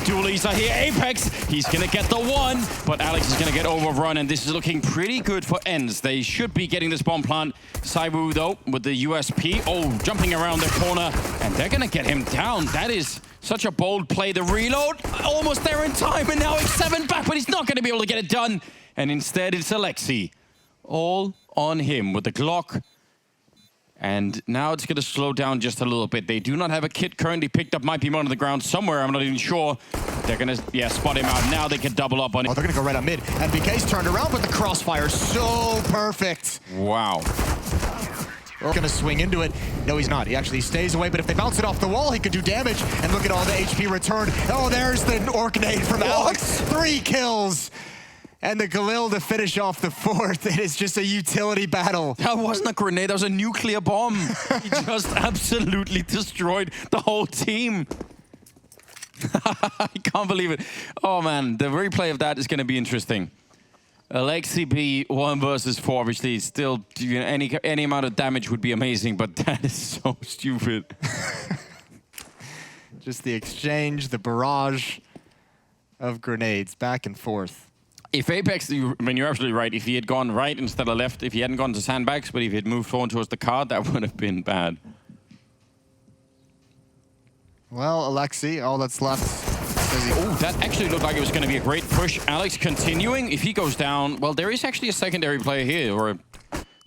dualies are here. Apex, he's gonna get the one, but Alex is gonna get overrun, and this is looking pretty good for ENCE. They should be getting this bomb plant. Saibu, though, with the USP. Oh, jumping around the corner, and they're gonna get him down. That is such a bold play. The reload, almost there in time, and now X7 back, but he's not gonna be able to get it done. And instead, it's Alexi. All on him with the Glock. And now it's going to slow down just a little bit. They do not have a kit currently picked up. Might be one on the ground somewhere. I'm not even sure. They're going to, spot him out. Now they can double up on it. Oh, they're going to go right on mid. And BK's turned around, but the crossfire so perfect. Wow. Going to swing into it. No, he's not. He actually stays away, but if they bounce it off the wall, he could do damage. And look at all the HP return. Oh, there's the Orc Nade from Alex. 3 kills. And the Galil to finish off the 4th. It is just a utility battle. That wasn't a grenade, that was a nuclear bomb. He just absolutely destroyed the whole team. I can't believe it. Oh man, the replay of that is going to be interesting. Alexi B 1 versus 4, obviously still, you know, any amount of damage would be amazing, but that is so stupid. Just the exchange, the barrage of grenades back and forth. If Apex, I mean, you're absolutely right. If he had gone right instead of left, if he hadn't gone to sandbags, but if he had moved forward towards the card, that would have been bad. Well, Alexi, all that's left. Oh, that actually looked like it was going to be a great push. Alex continuing. If he goes down, well, there is actually a secondary player here, or a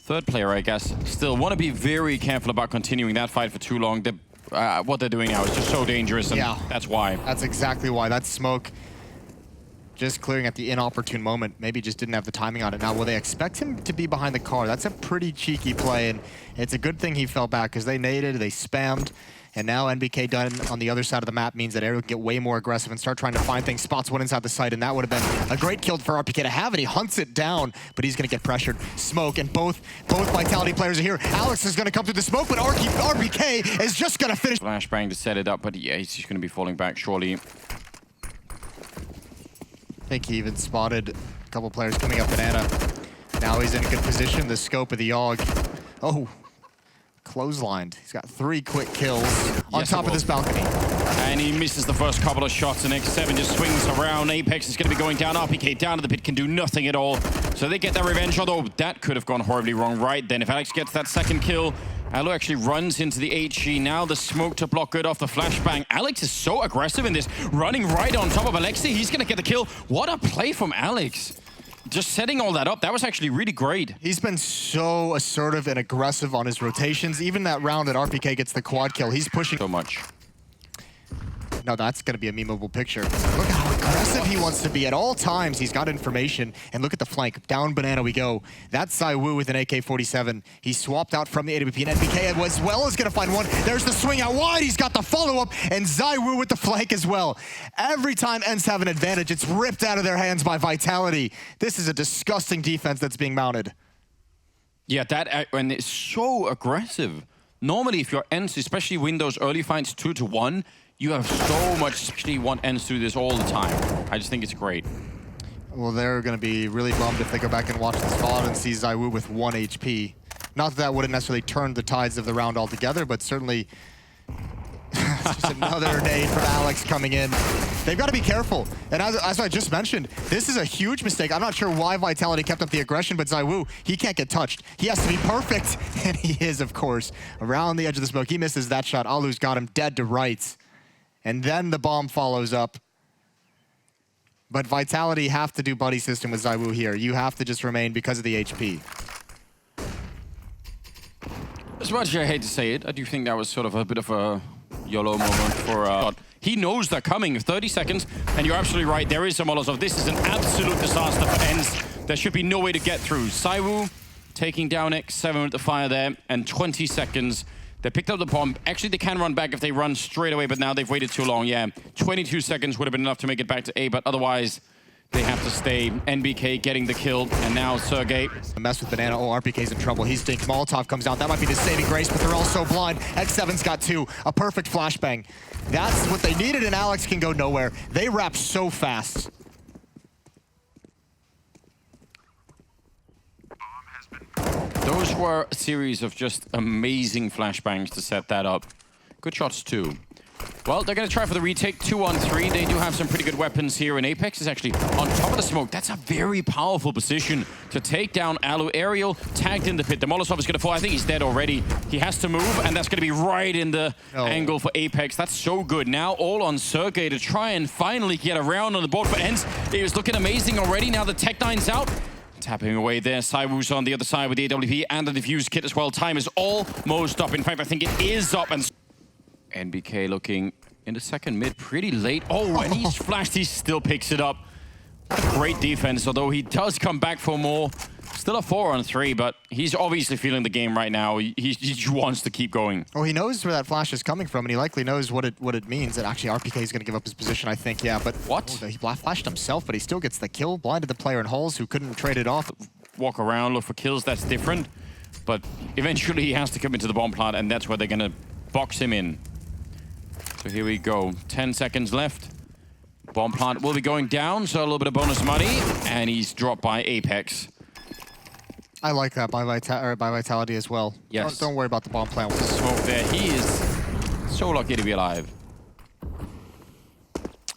third player, I guess. Still, want to be very careful about continuing that fight for too long. What they're doing now is just so dangerous, and that's why. That's exactly why. That smoke just clearing at the inopportune moment. Maybe just didn't have the timing on it. Now, will they expect him to be behind the car? That's a pretty cheeky play, and it's a good thing he fell back because they naded, they spammed, and now NBK done on the other side of the map means that Aero can get way more aggressive and start trying to find things. Spots one inside the site, and that would have been a great kill for RPK to have, and he hunts it down, but he's going to get pressured. Smoke, and both Vitality players are here. Alex is going to come through the smoke, but RPK is just going to finish. Flashbang to set it up, but yeah, he's just going to be falling back, surely. I think he even spotted a couple players coming up banana. Now he's in a good position. The scope of the AUG. Oh, clotheslined. He's got 3 quick kills on top of this balcony. And he misses the first couple of shots, and X7 just swings around. Apex is going to be going down. RPK down to the pit, can do nothing at all. So they get their revenge, although that could have gone horribly wrong right then. If Alex gets that second kill, Alu actually runs into the HE. Now the smoke to block good off the flashbang. Alex is so aggressive in this, running right on top of Alexi. He's going to get the kill. What a play from Alex. Just setting all that up, that was actually really great. He's been so assertive and aggressive on his rotations. Even that round that RPK gets the quad kill, he's pushing so much. No, that's going to be a memeable picture. Look how aggressive he wants to be at all times. He's got information. And look at the flank. Down banana we go. That's Saiwu with an AK-47. He swapped out from the AWP, and NBK as well is going to find one. There's the swing out wide. He's got the follow-up, and Saiwu with the flank as well. Every time ENCE have an advantage, it's ripped out of their hands by Vitality. This is a disgusting defense that's being mounted. Yeah, and it's so aggressive. Normally, if you're ENCE, especially win those early fights 2-1, you have so much. Actually want ENCE to do this all the time. I just think it's great. Well, they're going to be really bummed if they go back and watch the spot and see Saiwu with 1 HP. Not that that wouldn't necessarily turn the tides of the round altogether, but certainly just another nade from Alex coming in. They've got to be careful. And as I just mentioned, this is a huge mistake. I'm not sure why Vitality kept up the aggression, but Saiwu, he can't get touched. He has to be perfect, and he is, of course. Around the edge of the smoke, he misses that shot. Alu's got him dead to rights. And then the bomb follows up. But Vitality have to do buddy system with Saiwu here. You have to just remain because of the HP. As much as I hate to say it, I do think that was sort of a bit of a YOLO moment for... He knows they're coming. 30 seconds, and you're absolutely right. There is some Molotov. This is an absolute disaster for ENCE. There should be no way to get through. Saiwu taking down X7 with the fire there, and 20 seconds. They picked up the bomb. Actually, they can run back if they run straight away, but now they've waited too long. Yeah, 22 seconds would have been enough to make it back to A, but otherwise, they have to stay. NBK getting the kill, and now Sergey. Mess with Banana. Oh, RPK's in trouble. He's dinked. Molotov comes out. That might be the saving grace, but they're all so blind. X7's got 2. A perfect flashbang. That's what they needed, and Alex can go nowhere. They wrap so fast. Those were a series of just amazing flashbangs to set that up. Good shots too. Well, they're going to try for the retake. 2-on-3. They do have some pretty good weapons here, and Apex is actually on top of the smoke. That's a very powerful position to take down Alu. Aerial tagged in the pit. The Molotov is going to fall. I think he's dead already. He has to move, and that's going to be right in the angle for Apex. That's so good. Now all on Sergey to try and finally get around on the board for ENCE. He was looking amazing already. Now the Tech-9's out. Tapping away there. Saiwoo's on the other side with the AWP and the defuse kit as well. Time is almost up. In fact, I think it is up. And NBK looking in the second mid pretty late. Oh, and he's flashed. He still picks it up. Great defense, although he does come back for more. Still a 4-on-3, but he's obviously feeling the game right now. He just wants to keep going. Oh, he knows where that flash is coming from, and he likely knows what it means. That actually RPK is going to give up his position, I think. Yeah, but what? Oh, he flashed himself, but he still gets the kill. Blinded the player in holes who couldn't trade it off. Walk around, look for kills. That's different, but eventually he has to come into the bomb plant, and that's where they're going to box him in. So here we go. 10 seconds left. Bomb plant will be going down, so a little bit of bonus money, and he's dropped by Apex. I like that by Vitality as well. Yes. Don't worry about the bomb plant. Smoke there. He is so lucky to be alive.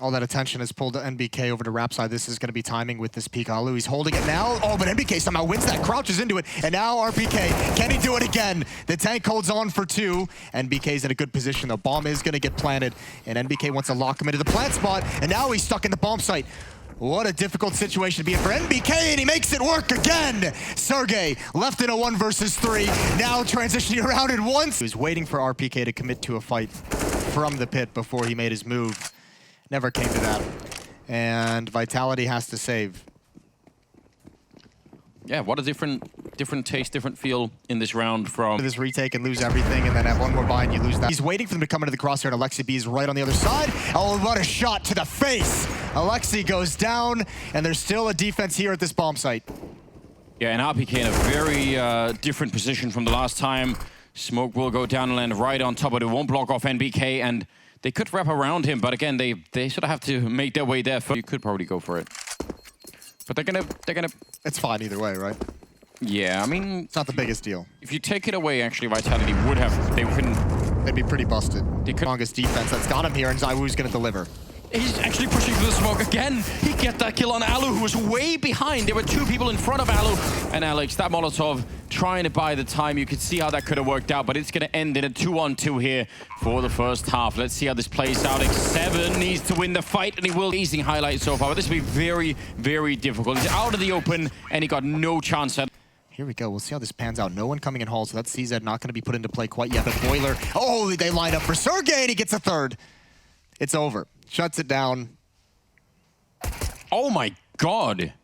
All that attention has pulled NBK over to Rap side. This is going to be timing with this peek. Alu, he's holding it now. Oh, but NBK somehow wins that, crouches into it. And now RPK, can he do it again? The tank holds on for 2. NBK's in a good position, though. Bomb is going to get planted. And NBK wants to lock him into the plant spot. And now he's stuck in the bomb site. What a difficult situation to be in for NBK, and he makes it work again! Sergey left in a 1 versus 3, now transitioning around at once. He was waiting for RPK to commit to a fight from the pit before he made his move. Never came to that. And Vitality has to save. Yeah, what a different taste, different feel in this round from this retake and lose everything, and then have one more buy and you lose that. He's waiting for them to come into the crosshair, and Alexi B is right on the other side. Oh, what a shot to the face! Alexi goes down, and there's still a defense here at this bomb site. Yeah, and RPK in a very different position from the last time. Smoke will go down and land right on top of it. Won't block off NBK, and they could wrap around him, but again, they sort of have to make their way there first. You could probably go for it. But they're gonna... It's fine either way, right? Yeah, I mean... It's not the biggest deal. If you take it away, actually, Vitality would have... They couldn't... They'd be pretty busted. They could... Strongest defense that's got him here, and Zaiwu's gonna deliver. He's actually pushing through the smoke again. He get that kill on Alu, who was way behind. There were 2 people in front of Alu. And Alex, that Molotov, trying to buy the time. You could see how that could have worked out, but it's going to end in a 2-on-2 here for the first half. Let's see how this plays out. X7 needs to win the fight, and he will. Amazing highlight so far, but this will be very, very difficult. He's out of the open, and he got no chance at... Here we go. We'll see how this pans out. No one coming in hall, so that's CZ not going to be put into play quite yet. But Boiler, oh, they line up for Sergey, and he gets a 3rd. It's over. Shuts it down. Oh my god.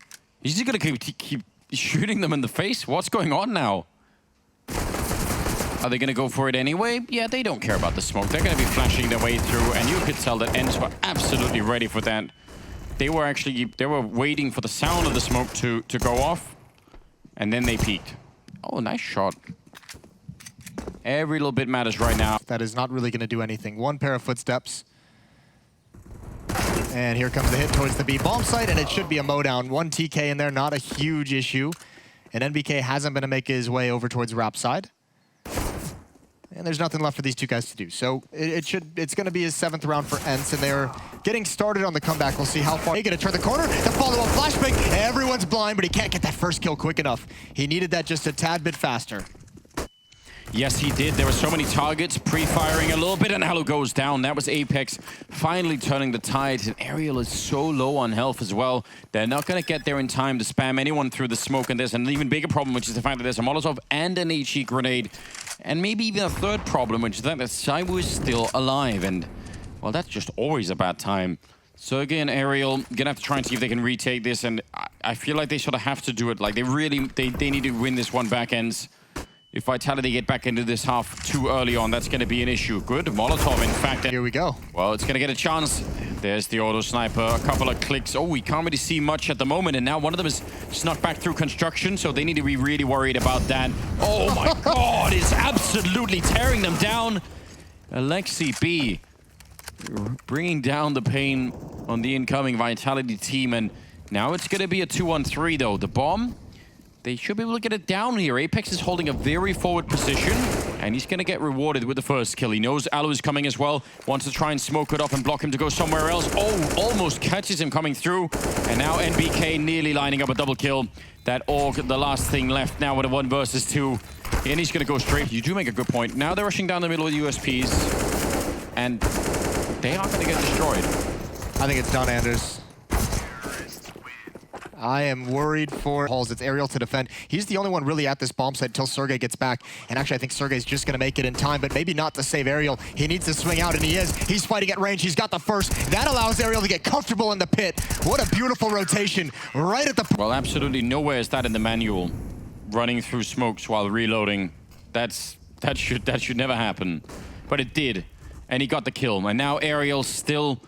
He's just gonna keep shooting them in the face? What's going on now? Are they gonna go for it anyway? Yeah, they don't care about the smoke. They're gonna be flashing their way through, and you could tell that ENCE were absolutely ready for that. They were waiting for the sound of the smoke to go off, and then they peeked. Oh, nice shot. Every little bit matters right now. That is not really gonna do anything. 1 pair of footsteps. And here comes the hit towards the B bomb site, and it should be a mowdown. 1 TK in there, not a huge issue. And NBK hasn't been to make his way over towards Rap side. And there's nothing left for these 2 guys to do. So it's going to be his 7th round for ENCE, and they're getting started on the comeback. We'll see how far. He's going to turn the corner, the follow-up flashbang. Everyone's blind, but he can't get that first kill quick enough. He needed that just a tad bit faster. Yes, he did. There were so many targets pre-firing a little bit, and Alu goes down. That was Apex finally turning the tide. And Aerial is so low on health as well. They're not going to get there in time to spam anyone through the smoke. And there's an even bigger problem, which is the fact that there's a Molotov and an HE grenade. And maybe even a 3rd problem, which is that Saiwu is still alive. And, well, that's just always a bad time. Sergey and Aerial gonna have to try and see if they can retake this. And I feel like they sort of have to do it. Like, they need to win this one back ends. If Vitality get back into this half too early on, that's going to be an issue. Good Molotov, in fact. Here we go. Well, it's going to get a chance. There's the auto sniper. A couple of clicks. Oh, we can't really see much at the moment. And now one of them is snuck back through construction, so they need to be really worried about that. Oh my god, it's absolutely tearing them down. Alexi B bringing down the pain on the incoming Vitality team. And now it's going to be a 2-on-3, though. The bomb... They should be able to get it down here. Apex is holding a very forward position. And he's going to get rewarded with the first kill. He knows Alu is coming as well. Wants to try and smoke it off and block him to go somewhere else. Oh, almost catches him coming through. And now NBK nearly lining up a double kill. That Orc, the last thing left now with a 1 versus 2. And he's going to go straight. You do make a good point. Now they're rushing down the middle with USPs. And they are going to get destroyed. I think it's done, Anders. I am worried for Halls. It's Aerial to defend. He's the only one really at this bomb site until Sergey gets back. And actually, I think Sergey's just going to make it in time, but maybe not to save Aerial. He needs to swing out, and he is. He's fighting at range. He's got the first. That allows Aerial to get comfortable in the pit. What a beautiful rotation right at the... Well, absolutely nowhere is that in the manual. Running through smokes while reloading. That should never happen. But it did. And he got the kill. And now Aerial still...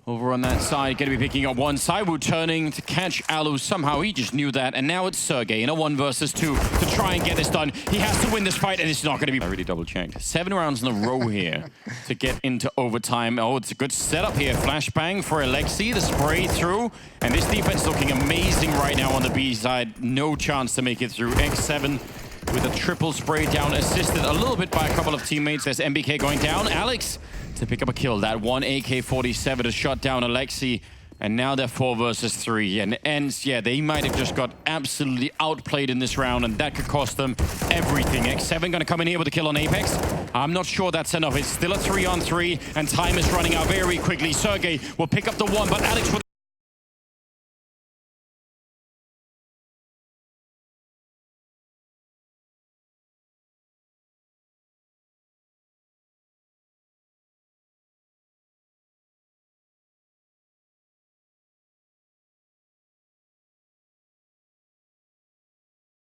over on that side, going to be picking up one. Saiwu turning to catch Alu. Somehow he just knew that. And now it's Sergey in a 1 versus 2 to try and get this done. He has to win this fight, and it's not going to be... I really double-checked. 7 rounds in a row here to get into overtime. Oh, it's a good setup here. Flashbang for Alexi. The spray through. And this defense looking amazing right now on the B side. No chance to make it through. X7 with a triple spray down, assisted a little bit by a couple of teammates. There's MBK going down. Alex to pick up a kill. That one AK-47 to shut down Alexi. And now they're 4 versus 3. And ENCE, yeah, they might have just got absolutely outplayed in this round, and that could cost them everything. X7 going to come in here with a kill on Apex. I'm not sure that's enough. It's still a 3-on-3, and time is running out very quickly. Sergey will pick up the 1, but Alex with